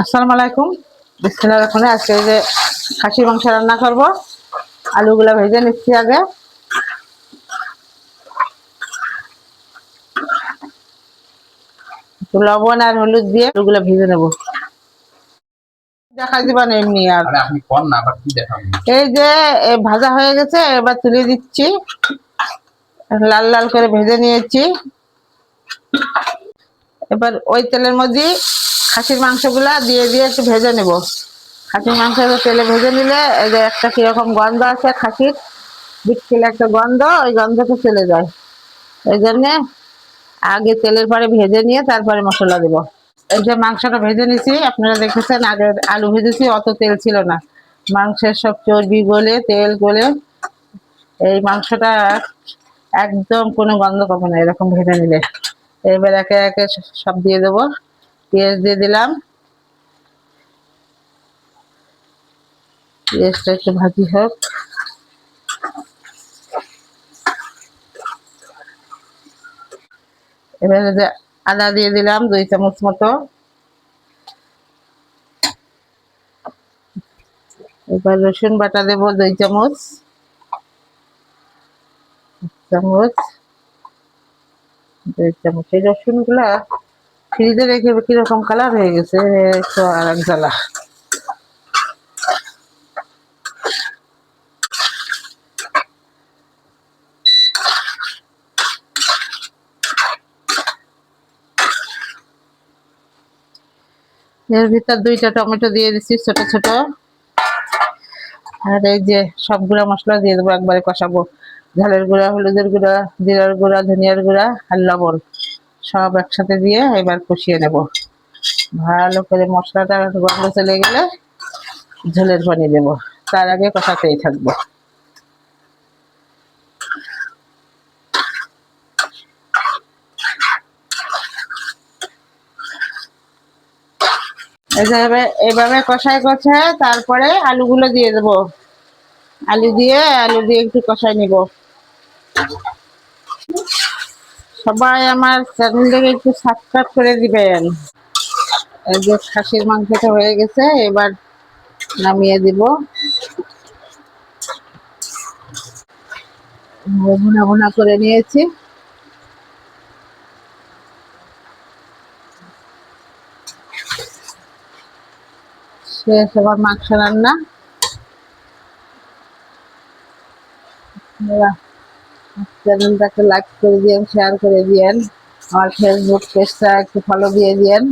আসসালামু আলাইকুম। বিসমিল্লাহির রহমানির রহিম। আজকে এই যে খাসির মাংস রান্না করব। আলুগুলা ভেজে নিচ্ছি আগে। একটু লবণ আর হলুদ দিয়ে আলুগুলা ভেজে নেব। দেখা দিবা না এমনি আর আপনি কোন না আবার কি দেখাবেন। এই যে ভাজা হয়ে গেছে, এবার তুলে দিচ্ছি। লাল লাল করে ভেজে নিয়েছি। এবার ওই তেলের মধ্যে খাসির মাংসগুলা দিয়ে দিয়ে একটু ভেজে নেব। খাসির মাংস তেলে ভেজে নিলে এই যে একটা কিরকম গন্ধ আছে, খাসির বিটকিল একটা গন্ধ, ওই গন্ধটা চলে যায়। এই জন্যে আগে তেলের পরে ভেজে নিয়ে তারপরে মশলা দেব। এই যে মাংসটা ভেজে নিছি, আপনারা দেখেছেন আগে আলু ভেজেছি, অত তেল ছিল না। মাংসের সব চর্বি গলে তেল গলে এই মাংসটা একদম কোনো গন্ধ পাবে না এরকম ভেজে নিলে। এবার একে একে সব দিয়ে দেবো। পেঁয়াজ দিয়ে দিলাম। পেঁয়াজটা একটু ভাজি হোক। এবারে যে আদা দিয়ে দিলাম 2 চামচ মতো। এবার রসুন বাটা দেবো 2 চামচ। চামচ 2 চামচ। এই রসুন গুলা ফ্রিজে রেখে কিরকম কালার হয়ে গেছে, তো আর এক জ্বালা। এর ভিতর 2টা টমেটো দিয়ে দিচ্ছি ছোট ছোট। আর এই যে সব গুঁড়া মশলা দিয়ে দেবো, একবারে কষাবো। ঝালের গুঁড়া, হলুদের গুঁড়া, জিরার গুঁড়া, ধনিয়ার গুঁড়া আর লবণ সব একসাথে দিয়ে এবার কষিয়ে নেব ভালো করে। মশলাটা গন্ধ চলে গেলে ঝোলের পানি দেবো, তার আগে কষাতেই থাকবো। এইভাবে কষায় কষায় তারপরে আলুগুলো দিয়ে দেবো। আলু দিয়ে একটু কষাই নিব। সবাই আমার চ্যানেলটাকে একটু সাবস্ক্রাইব করে দিবেন। এই যে খাসির মাংসটা হয়ে গেছে, এবার নামিয়ে দিব। ভুনা ভুনা করে নিয়েছি। শেষ এবার মাংস রান্না। চ্যানেলটাকে লাইক করে দিয়েন, শেয়ার করে দিয়েন। আমার ফেসবুক পেজটা একটু ফলো দিয়ে দিয়েন।